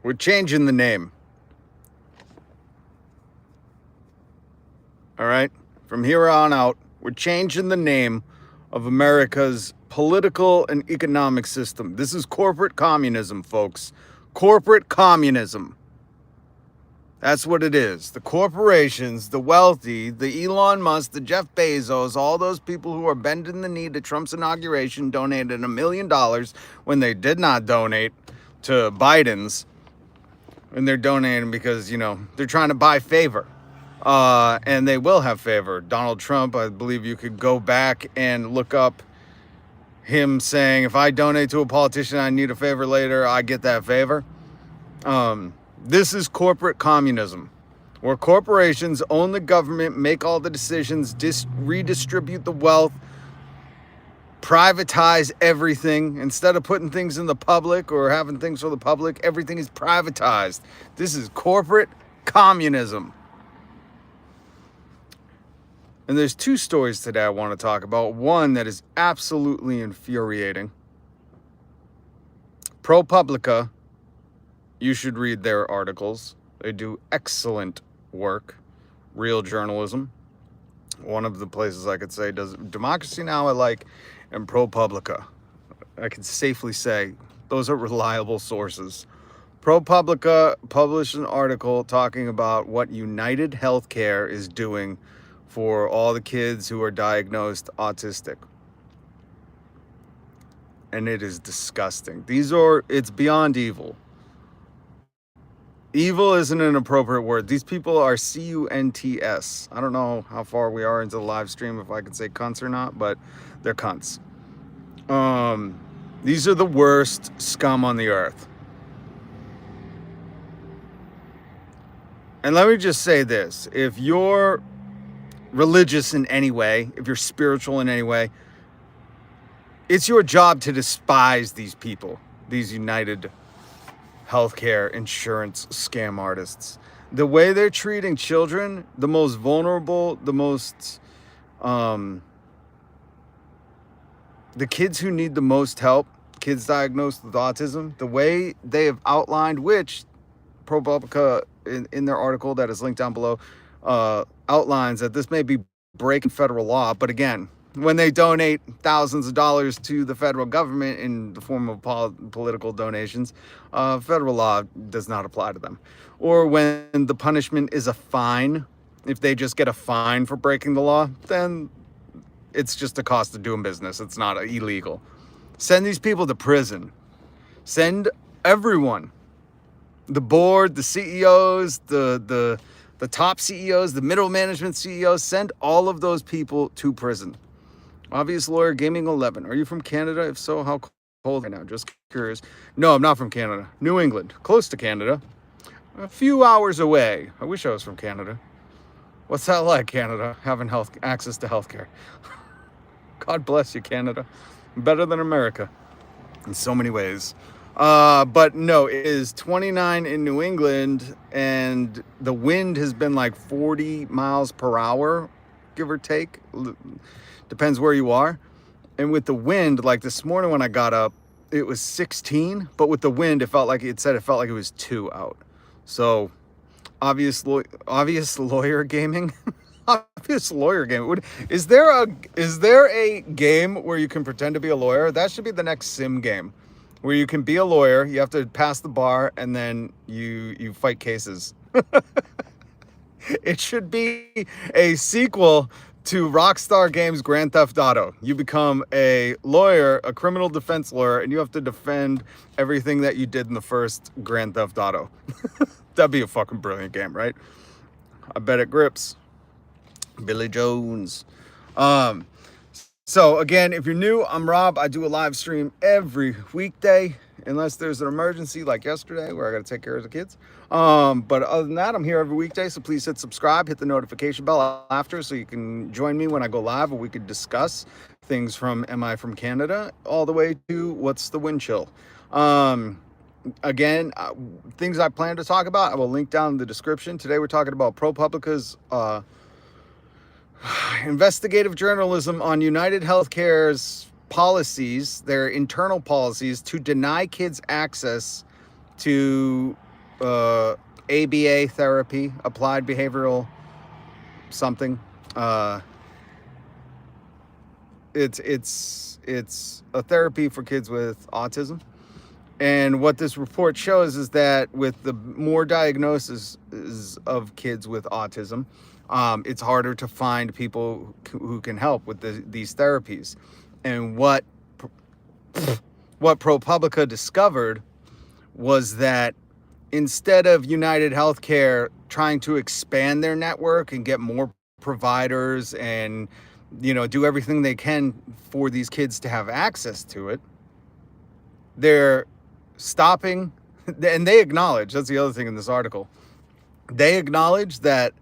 We're changing the name. All right? From here on out, we're changing the name of America's political and economic system. This is corporate communism, folks. Corporate communism. That's what it is. The corporations, the wealthy, the Elon Musk, the Jeff Bezos, all those people who are bending the knee to Trump's inauguration donated $1 million when they did not donate to Biden's. And they're donating because, they're trying to buy favor. And they will have favor. Donald Trump, I believe you could go back and look up him saying, if I donate to a politician, I need a favor later, I get that favor. This is corporate communism, where corporations own the government, make all the decisions, redistribute the wealth, privatize everything. Instead of putting things in the public or having things for the public, everything is privatized. This is corporate communism. And there's two stories today I want to talk about. One that is absolutely infuriating. ProPublica, you should read their articles. They do excellent work. Real journalism. One of the places I could say does Democracy Now! I like, and ProPublica. I can safely say those are reliable sources. ProPublica published an article talking about what United Healthcare is doing for all the kids who are diagnosed autistic. And it is disgusting. It's beyond evil. Evil isn't an appropriate word. These people are cunts. I don't know how far we are into the live stream, if I can say cunts or not, but they're cunts. These are the worst scum on the earth. And let me just say this. If you're religious in any way, if you're spiritual in any way, it's your job to despise these people, these United Healthcare insurance scam artists. The way they're treating children, the most vulnerable, the kids who need the most help, kids diagnosed with autism, the way they have outlined, which ProPublica in their article that is linked down below, outlines that this may be breaking federal law. But again, when they donate thousands of dollars to the federal government in the form of political donations, federal law does not apply to them. Or when the punishment is a fine, if they just get a fine for breaking the law, then it's just a cost of doing business. It's not illegal. Send these people to prison. Send everyone. The board, the CEOs, the top CEOs, the middle management CEOs, send all of those people to prison. Obvious Lawyer Gaming 11. Are you from Canada? If so, how cold right now? Just curious. No, I'm not from Canada. New England. Close to Canada. A few hours away. I wish I was from Canada. What's that like, Canada? Having access to healthcare. God bless you, Canada. Better than America in so many ways. But no, it is 29 in New England, and the wind has been like 40 miles per hour, give or take. Depends where you are. And with the wind, like this morning when I got up, it was 16, but with the wind, it felt like it was 2 out. So obvious lawyer gaming. Obvious lawyer game. Is there a game where you can pretend to be a lawyer? That should be the next sim game, where you can be a lawyer. You have to pass the bar, and then you fight cases. It should be a sequel to Rockstar Games' Grand Theft Auto. You become a lawyer, a criminal defense lawyer, and you have to defend everything that you did in the first Grand Theft Auto. That'd be a fucking brilliant game, right? I bet it grips. Billy Jones. So again, if you're new, I'm Rob. I do a live stream every weekday, unless there's an emergency like yesterday where I got to take care of the kids. But other than that, I'm here every weekday. So please hit subscribe, hit the notification bell after so you can join me when I go live, and we could discuss things from Am I From Canada all the way to What's the Wind Chill. Again, things I plan to talk about, I will link down in the description. Today we're talking about ProPublica's investigative journalism on United Healthcare's policies, their internal policies to deny kids access to ABA therapy, applied behavioral something. It's a therapy for kids with autism. And what this report shows is that with the more diagnoses of kids with autism, it's harder to find people who can help with these therapies. And what ProPublica discovered was that instead of United Healthcare trying to expand their network and get more providers and, do everything they can for these kids to have access to it, they're stopping. And they acknowledge, that's the other thing in this article, they acknowledge that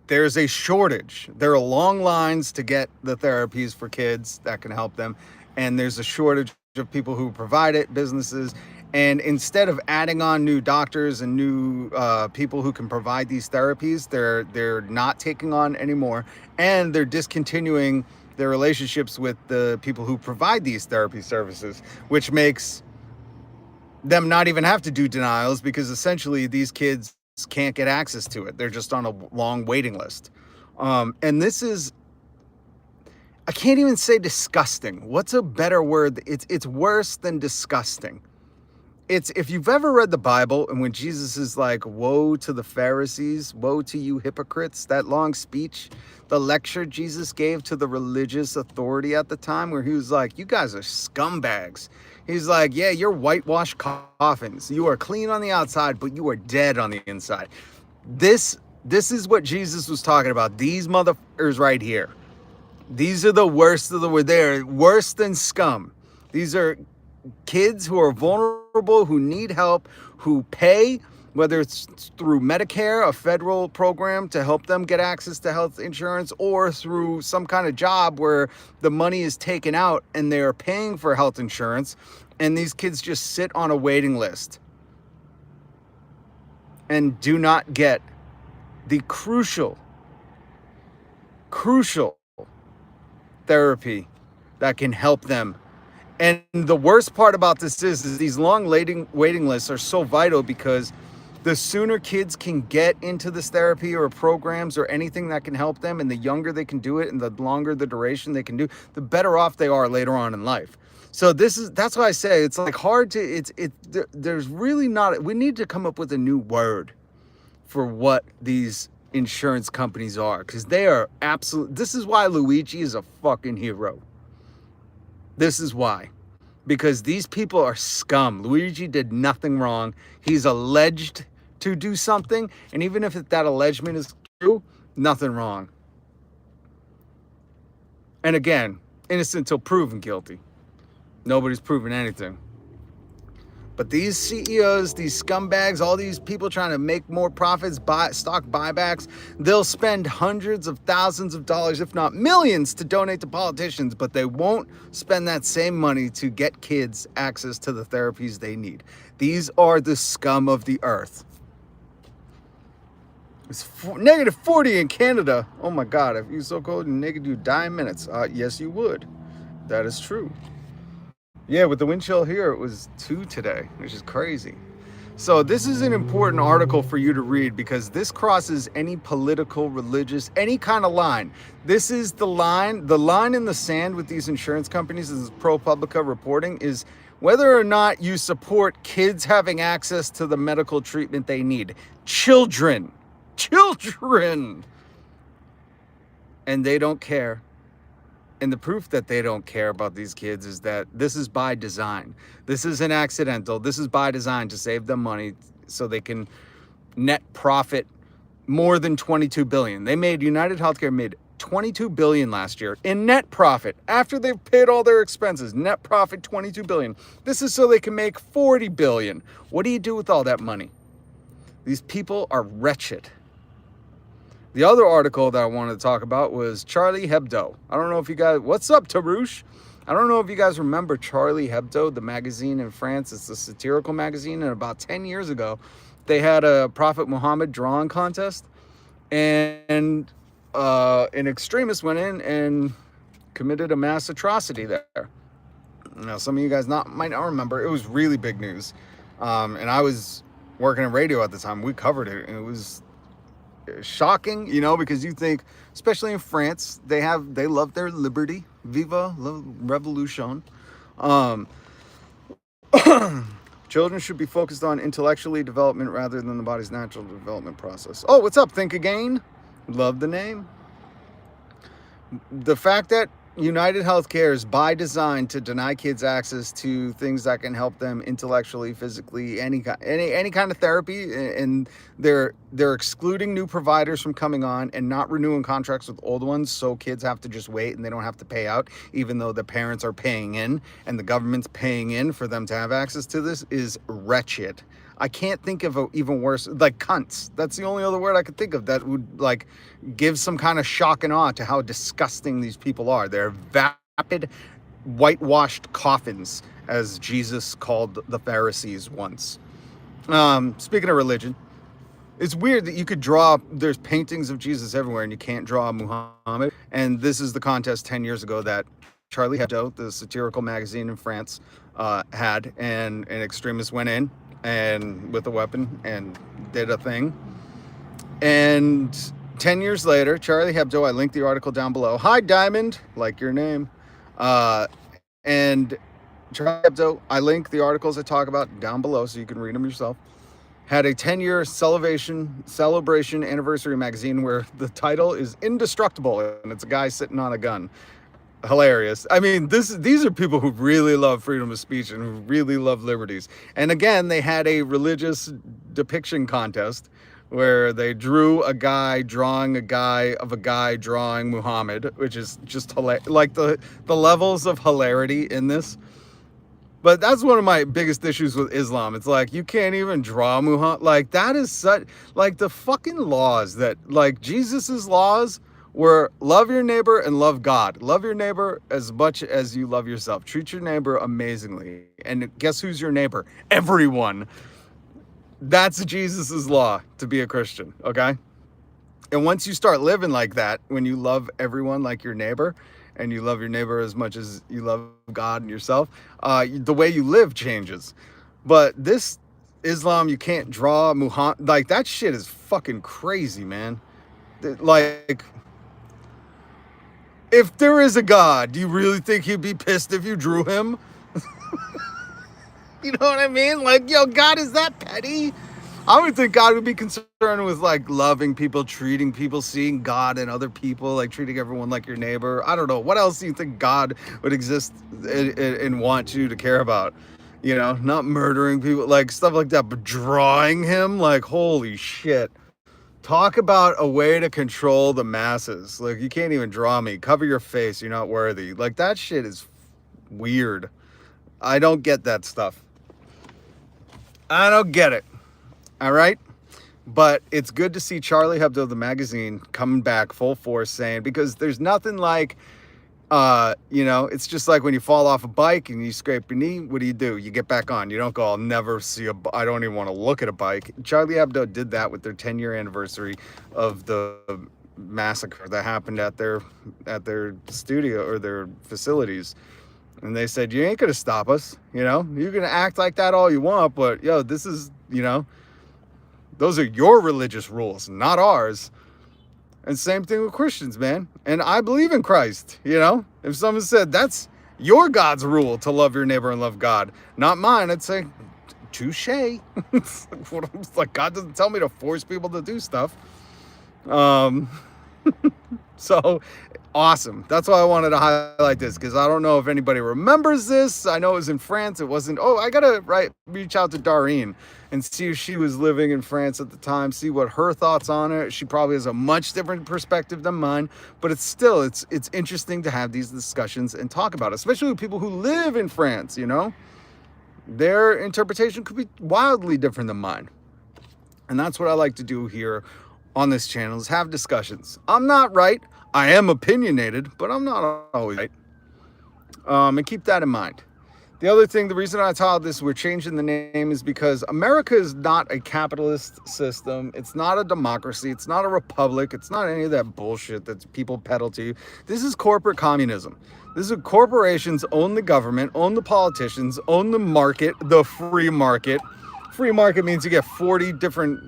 there's a shortage. There are long lines to get the therapies for kids that can help them, and there's a shortage of people who provide it, businesses. And instead of adding on new doctors and new people who can provide these therapies, they're not taking on anymore, and they're discontinuing their relationships with the people who provide these therapy services, which makes them not even have to do denials, because essentially these kids can't get access to it. They're just on a long waiting list. And this is, I can't even say disgusting. What's a better word? It's worse than disgusting. It's, if you've ever read the Bible, and when Jesus is like, woe to the Pharisees, woe to you hypocrites, that long speech, the lecture Jesus gave to the religious authority at the time, where he was like, you guys are scumbags. He's like, yeah, you're whitewashed coffins. You are clean on the outside, but you are dead on the inside. This is what Jesus was talking about. These motherfuckers right here. These are the worst of the, they're worse than scum. These are kids who are vulnerable, who need help, who pay, whether it's through Medicare, a federal program to help them get access to health insurance, or through some kind of job where the money is taken out and they are paying for health insurance, and these kids just sit on a waiting list and do not get the crucial therapy that can help them. And the worst part about this is these long waiting lists are so vital, because the sooner kids can get into this therapy or programs or anything that can help them, and the younger they can do it and the longer the duration they can do, the better off they are later on in life. So that's why I say it's like hard to, there's really not, we need to come up with a new word for what these insurance companies are, because they are absolute. This is why Luigi is a fucking hero. This is why. Because these people are scum. Luigi did nothing wrong. He's alleged to do something, and even if that allegement is true, nothing wrong. And again, innocent till proven guilty. Nobody's proven anything. But these CEOs, these scumbags, all these people trying to make more profits, stock buybacks, they'll spend hundreds of thousands of dollars, if not millions, to donate to politicians, but they won't spend that same money to get kids access to the therapies they need. These are the scum of the earth. It's negative 40 in Canada. Oh my God, if you're so cold and naked, you'd die in minutes. Yes, you would. That is true. Yeah, with the wind chill here, it was 2 today, which is crazy. So this is an important article for you to read, because this crosses any political, religious, any kind of line. This is the line in the sand with these insurance companies, as ProPublica reporting, is whether or not you support kids having access to the medical treatment they need. Children. And they don't care. And the proof that they don't care about these kids is that this is by design. This isn't accidental. This is by design to save them money so they can net profit more than $22 billion. United Healthcare made $22 billion last year in net profit after they've paid all their expenses. Net profit, $22 billion. This is so they can make $40 billion. What do you do with all that money? These people are wretched. The other article that I wanted to talk about was Charlie Hebdo. I don't know if you guys, what's up, Tarouche? I don't know if you guys remember Charlie Hebdo, the magazine in France. It's a satirical magazine. And about 10 years ago, they had a Prophet Muhammad drawing contest. And an extremist went in and committed a mass atrocity there. Now, some of you guys might not remember. It was really big news. And I was working in radio at the time. We covered it, and it was shocking, because you think, especially in France, they love their liberty. Viva la revolution. Um, Children should be focused on intellectually development rather than the body's natural development process. Oh, what's up? Think Again. Love the name. The fact that United Healthcare is by design to deny kids access to things that can help them intellectually, physically, any kind of therapy, and they're excluding new providers from coming on and not renewing contracts with old ones, so kids have to just wait and they don't have to pay out, even though the parents are paying in and the government's paying in for them to have access to this, is wretched. I can't think of an even worse, like cunts. That's the only other word I could think of that would like give some kind of shock and awe to how disgusting these people are. They're vapid, whitewashed coffins, as Jesus called the Pharisees once. Speaking of religion, it's weird that you could draw, there's paintings of Jesus everywhere and you can't draw Muhammad. And this is the contest 10 years ago that Charlie Hebdo, the satirical magazine in France, had, and an extremist went in and with a weapon and did a thing. And 10 years later, Charlie Hebdo, I linked the article down below. Hi, Diamond, like your name. And Charlie Hebdo, I link the articles I talk about down below so you can read them yourself. Had a 10-year celebration anniversary magazine where the title is Indestructible, and it's a guy sitting on a gun. Hilarious. I mean, these are people who really love freedom of speech and who really love liberties. And again, they had a religious depiction contest where they drew a guy drawing a guy drawing Muhammad, which is just hilarious. Like the levels of hilarity in this. But that's one of my biggest issues with Islam. It's like, you can't even draw Muhammad. Like, that is such, like, the fucking laws that, like, Jesus's laws were love your neighbor and love God. Love your neighbor as much as you love yourself. Treat your neighbor amazingly. And guess who's your neighbor? Everyone. That's Jesus's law to be a Christian, okay? And once you start living like that, when you love everyone like your neighbor, and you love your neighbor as much as you love God and yourself, the way you live changes. But this Islam, you can't draw Muhammad. Like, that shit is fucking crazy, man. Like, if there is a God, do you really think he'd be pissed if you drew him? You know what I mean? Like, yo, God is that petty? I would think God would be concerned with, like, loving people, treating people, seeing God in other people, like treating everyone like your neighbor. I don't know. What else do you think God would exist and want you to care about? You know, not murdering people, like stuff like that, but drawing him, like, holy shit. Talk about a way to control the masses. Like, you can't even draw me. Cover your face. You're not worthy. Like, that shit is weird. I don't get that stuff. I don't get it. All right. But it's good to see Charlie Hebdo, the magazine, coming back full force, saying, because there's nothing like, it's just like when you fall off a bike and you scrape your knee, what do? You get back on. You don't go, I'll never see I don't even want to look at a bike. Charlie Hebdo did that with their 10-year anniversary of the massacre that happened at their studio or their facilities. And they said, you ain't going to stop us. You're going to act like that all you want, but this is, those are your religious rules, not ours. And same thing with Christians, man. And I believe in Christ, If someone said, that's your God's rule to love your neighbor and love God, not mine, I'd say, touche. It's like, God doesn't tell me to force people to do stuff. So, awesome. That's why I wanted to highlight this, because I don't know if anybody remembers this. I know it was in France. It wasn't. Oh, I got to reach out to Darlene and see if she was living in France at the time, see what her thoughts on it. She probably has a much different perspective than mine, but it's interesting to have these discussions and talk about it, especially with people who live in France, Their interpretation could be wildly different than mine. And that's what I like to do here on this channel, is have discussions. I'm not right. I am opinionated, but I'm not always right. And keep that in mind. The other thing, the reason I titled this, we're changing the name, is because America is not a capitalist system. It's not a democracy. It's not a republic. It's not any of that bullshit that people peddle to you. This is corporate communism. This is corporations own the government, own the politicians, own the market, the free market, Free market means you get 40 different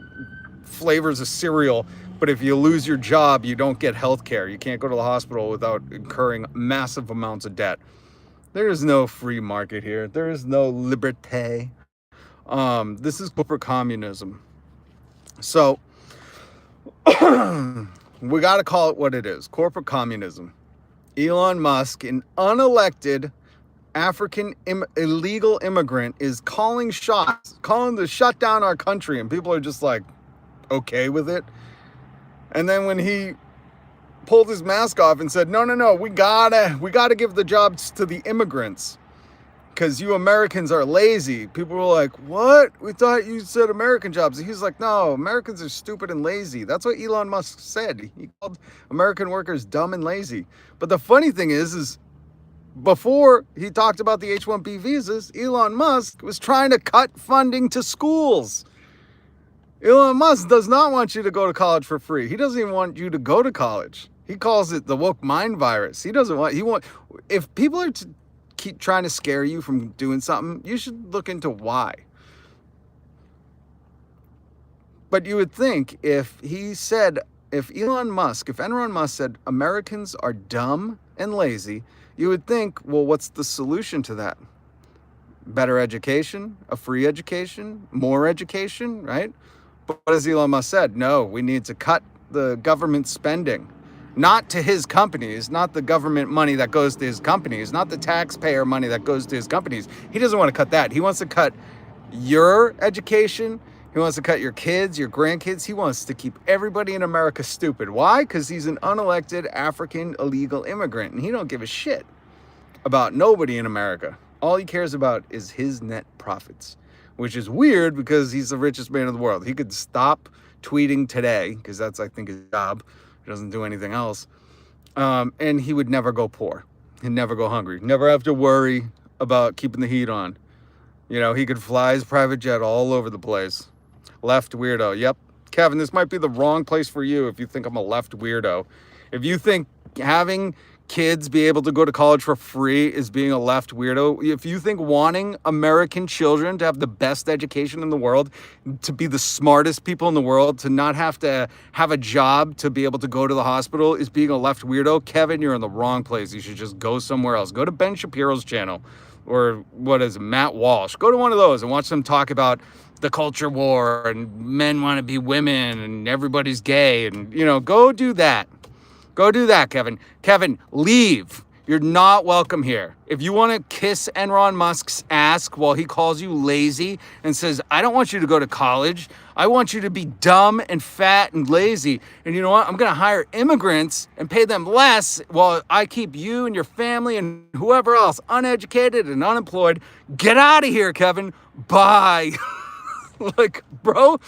flavors of cereal, but if you lose your job, you don't get health care. You can't go to the hospital without incurring massive amounts of debt. There is no free market here. There is no liberté. This is corporate communism. So we got to call it what it is. Corporate communism. Elon Musk, an unelected African illegal immigrant, is calling shots, calling to shut down our country, and people are just like okay with it. And then when he pulled his mask off and said, no, we gotta give the jobs to the immigrants because you Americans are lazy, people were like, what? We thought you said American jobs. And he's like, no, Americans are stupid and lazy. That's what Elon Musk said. He called American workers dumb and lazy. But the funny thing is before he talked about the H-1B visas, Elon Musk was trying to cut funding to schools. Elon Musk does not want you to go to college for free. He doesn't even want you to go to college. He calls it the woke mind virus. If people are keep trying to scare you from doing something, you should look into why. But you would think if Enron Musk said Americans are dumb and lazy, you would think, well, what's the solution to that? Better education, a free education, more education, right? But what has Elon Musk said? No, we need to cut the government spending. Not to his companies, not the government money that goes to his companies, not the taxpayer money that goes to his companies. He doesn't want to cut that. He wants to cut your education. He wants to cut your kids, your grandkids. He wants to keep everybody in America stupid. Why? Because he's an unelected African illegal immigrant, and he don't give a shit about nobody in America. All he cares about is his net profits, which is weird because he's the richest man in the world. He could stop tweeting today, because that's, I think, his job. He doesn't do anything else. And he would never go poor. He'd never go hungry. Never have to worry about keeping the heat on. You know, he could fly his private jet all over the place. Left weirdo. Yep. Kevin, this might be the wrong place for you if you think I'm a left weirdo. If you think having kids be able to go to college for free is being a left weirdo, if you think wanting American children to have the best education in the world, to be the smartest people in the world, to not have to have a job to be able to go to the hospital is being a left weirdo, Kevin, you're in the wrong place. You should just go somewhere else. Go to Ben Shapiro's channel, or what is it, Matt Walsh. Go to one of those and watch them talk about the culture war and men want to be women and everybody's gay, and, you know, go do that. Go do that, Kevin. Kevin, leave. You're not welcome here. If you want to kiss Enron Musk's ass while he calls you lazy and says, I don't want you to go to college. I want you to be dumb and fat and lazy. And you know what? I'm going to hire immigrants and pay them less while I keep you and your family and whoever else uneducated and unemployed. Get out of here, Kevin. Bye. Like, bro,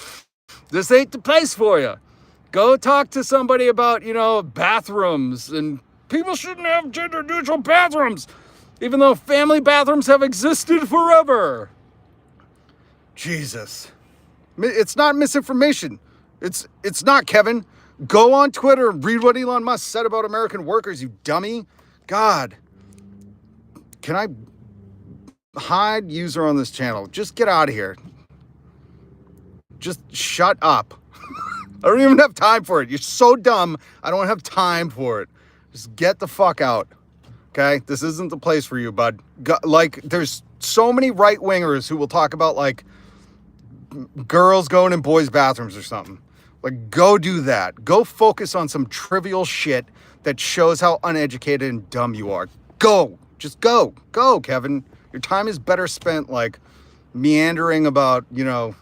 this ain't the place for you. Go talk to somebody about, you know, bathrooms, and people shouldn't have gender neutral bathrooms, even though family bathrooms have existed forever. Jesus. It's not misinformation. It's not, Kevin. Go on Twitter and read what Elon Musk said about American workers, you dummy. God. Can I hide user on this channel? Just get out of here. Just shut up. I don't even have time for it. You're so dumb. I don't have time for it. Just get the fuck out. Okay? This isn't the place for you, bud. Like, there's so many right-wingers who will talk about, like, girls going in boys' bathrooms or something. Like, go do that. Go focus on some trivial shit that shows how uneducated and dumb you are. Go. Just go. Go, Kevin. Your time is better spent, like, meandering about, you know,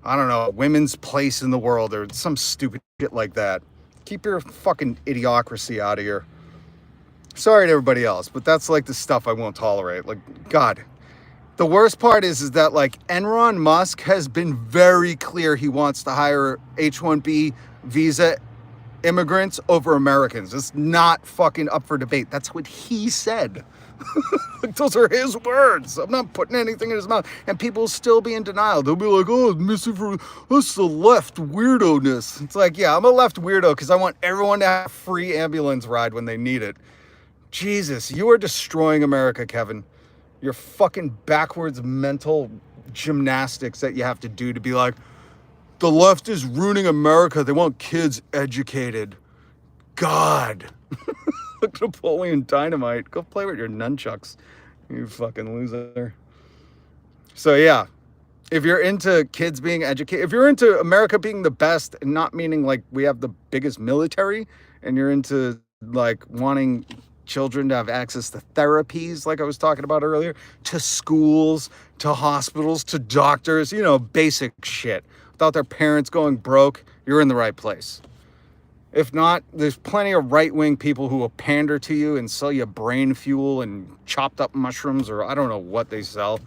I don't know, women's place in the world or some stupid shit like that. Keep your fucking idiocracy out of here. Sorry to everybody else, but that's like the stuff I won't tolerate. Like, God. The worst part is that, like, Enron Musk has been very clear he wants to hire H-1B visa immigrants over Americans. It's not fucking up for debate. That's what he said. Like, those are his words. I'm not putting anything in his mouth. And people will still be in denial. They'll be like, oh, that's the left weirdo-ness. It's like, yeah, I'm a left weirdo because I want everyone to have a free ambulance ride when they need it. Jesus, you are destroying America, Kevin. Your fucking backwards mental gymnastics that you have to do to be like, the left is ruining America. They want kids educated. God. Look, Napoleon Dynamite. Go play with your nunchucks, you fucking loser. So yeah, if you're into kids being educated, if you're into America being the best, and not meaning like we have the biggest military, and you're into like wanting children to have access to therapies, like I was talking about earlier, to schools, to hospitals, to doctors, basic shit, without their parents going broke, you're in the right place. If not, there's plenty of right-wing people who will pander to you and sell you brain fuel and chopped up mushrooms, or I don't know what they sell,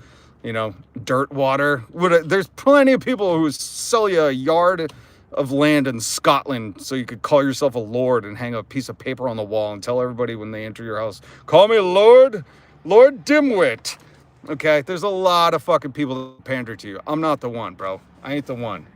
dirt water. There's plenty of people who sell you a yard of land in Scotland so you could call yourself a lord and hang a piece of paper on the wall and tell everybody when they enter your house, call me Lord Dimwit. Okay, there's a lot of fucking people that pander to you. I'm not the one, bro. I ain't the one.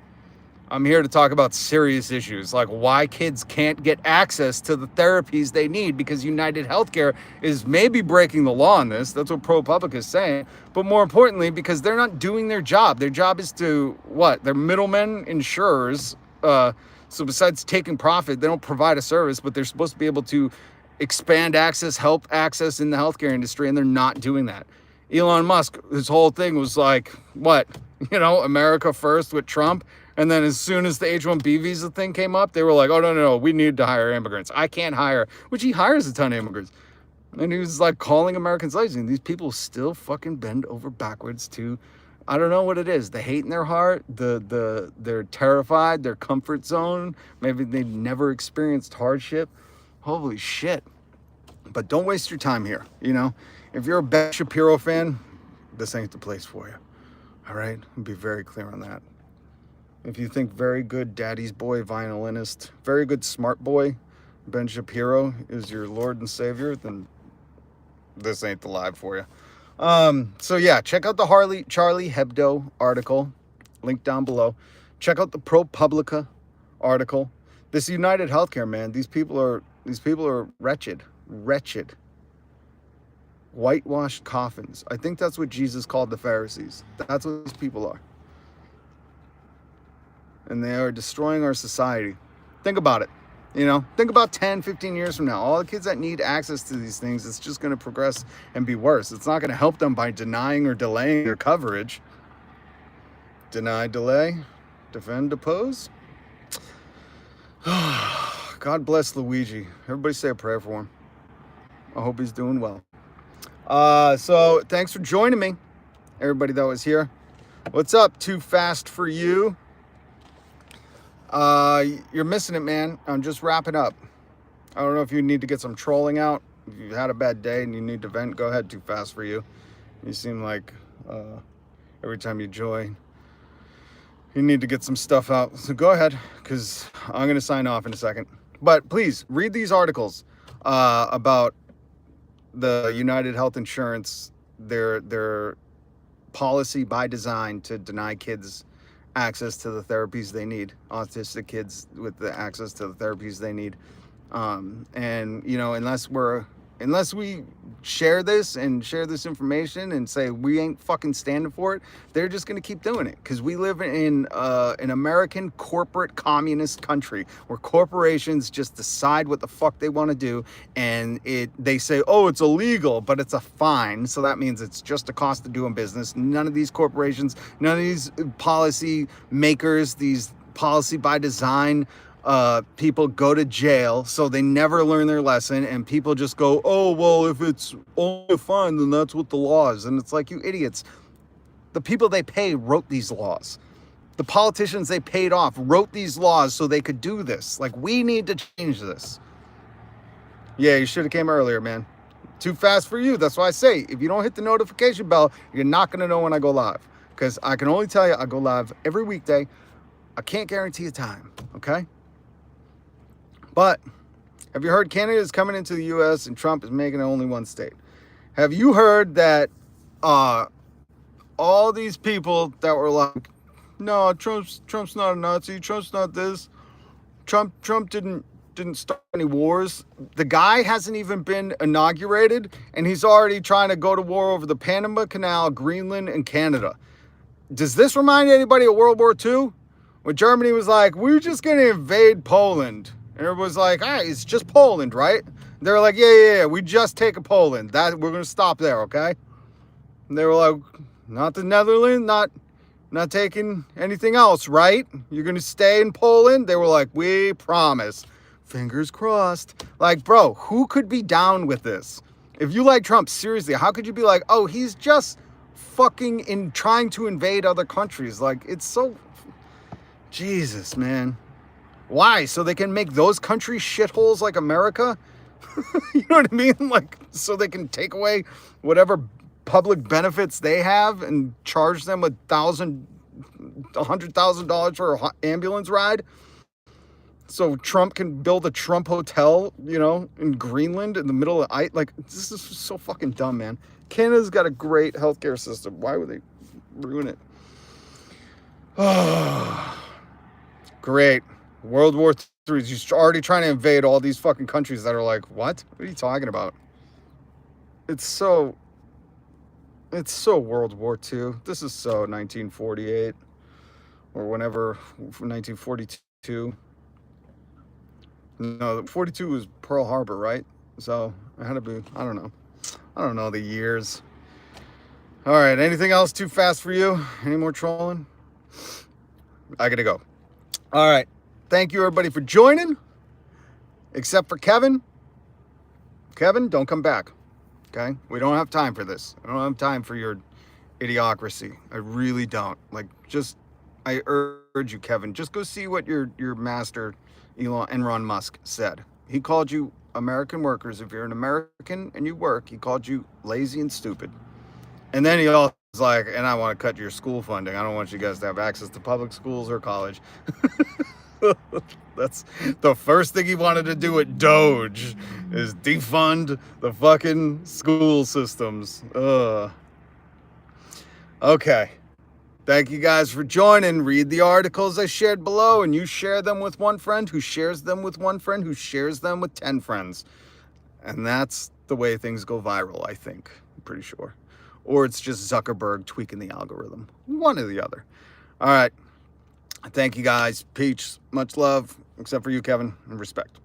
I'm here to talk about serious issues, like why kids can't get access to the therapies they need because United Healthcare is maybe breaking the law on this. That's what ProPublica is saying. But more importantly, because they're not doing their job. Their job is to, what? They're middlemen, insurers. So besides taking profit, they don't provide a service, but they're supposed to be able to expand access, help access in the healthcare industry, and they're not doing that. Elon Musk, his whole thing was like, what? America first with Trump. And then as soon as the H-1B visa thing came up, they were like, oh, no, we need to hire immigrants. I can't hire, which he hires a ton of immigrants. And he was like calling Americans lazy. And these people still fucking bend over backwards to, I don't know what it is. The hate in their heart, they're terrified, their comfort zone. Maybe they've never experienced hardship. Holy shit. But don't waste your time here, If you're a Ben Shapiro fan, this ain't the place for you. All right? I'll be very clear on that. If you think very good daddy's boy violinist, very good smart boy, Ben Shapiro is your Lord and Savior, then this ain't the live for you. So yeah, check out the Charlie Hebdo article, link down below. Check out the ProPublica article. This United Healthcare, man, these people are wretched. Whitewashed coffins. I think that's what Jesus called the Pharisees. That's what these people are. And they are destroying our society. Think about it. Think about 10, 15 years from now. All the kids that need access to these things, it's just going to progress and be worse. It's not going to help them by denying or delaying their coverage. Deny, delay, defend, depose. God bless Luigi. Everybody say a prayer for him. I hope he's doing well. So thanks for joining me, everybody that was here. What's up? Too fast for you? You're missing it, man. I'm just wrapping up. I don't know if you need to get some trolling out. If you had a bad day and you need to vent, go ahead. Too fast for you. You seem like every time you join, you need to get some stuff out. So go ahead, because I'm going to sign off in a second. But please read these articles about the United Health Insurance, their policy by design to deny kids access to the therapies they need, autistic kids with the access to the therapies they need. And unless we share this information and say we ain't fucking standing for it, they're just going to keep doing it, because we live in an American corporate communist country where corporations just decide what the fuck they want to do, and they say, oh, it's illegal, but it's a fine, so that means it's just a cost of doing business. None of these corporations, none of these policy makers, these policy by design people go to jail, so they never learn their lesson, and people just go, oh, well, if it's only a fine, then that's what the law is. And it's like, you idiots. The people they pay wrote these laws. The politicians they paid off wrote these laws so they could do this. Like, we need to change this. Yeah, you should have came earlier, man. Too fast for you. That's why I say, if you don't hit the notification bell, you're not going to know when I go live. Because I can only tell you, I go live every weekday. I can't guarantee a time, okay? But have you heard Canada is coming into the U.S. and Trump is making it only one state? Have you heard that all these people that were like, no, Trump's not a Nazi, Trump's not this, Trump didn't start any wars. The guy hasn't even been inaugurated, and he's already trying to go to war over the Panama Canal, Greenland, and Canada. Does this remind anybody of World War II? When Germany was like, we're just going to invade Poland. And everybody was like, all right, it's just Poland, right? They were like, yeah, we just take a Poland. That we're going to stop there, okay? And they were like, not the Netherlands, not taking anything else, right? You're going to stay in Poland? They were like, we promise. Fingers crossed. Like, bro, who could be down with this? If you like Trump, seriously, how could you be like, oh, he's just fucking in trying to invade other countries? Like, it's so... Jesus, man. Why? So they can make those countries shitholes like America? You know what I mean? Like, so they can take away whatever public benefits they have and charge them $100,000 for an ambulance ride? So Trump can build a Trump hotel, you know, in Greenland in the middle of like, this is so fucking dumb, man. Canada's got a great healthcare system. Why would they ruin it? Oh, great. World War III. You're already trying to invade all these fucking countries that are like, what? What are you talking about? It's so World War II. This is so 1948 or whenever, 1942. No, 42 was Pearl Harbor, right? So it had to be, I don't know the years. All right, anything else too fast for you? Any more trolling? I gotta go. All right, thank you everybody for joining, except for Kevin. Kevin, don't come back, okay? We don't have time for this. I don't have time for your idiocracy. I really don't. Like, just, I urge you, Kevin, just go see what your master, Elon Musk, said. He called you American workers. If you're an American and you work, he called you lazy and stupid. And then he also was like, and I want to cut your school funding. I don't want you guys to have access to public schools or college. That's the first thing he wanted to do at Doge, is defund the fucking school systems. Okay. Thank you guys for joining. Read the articles I shared below, and you share them with one friend who shares them with one friend who shares them with 10 friends. And that's the way things go viral, I think. I'm pretty sure. Or it's just Zuckerberg tweaking the algorithm. One or the other. All right. Thank you guys. Peach. Much love. Except for you, Kevin. And respect.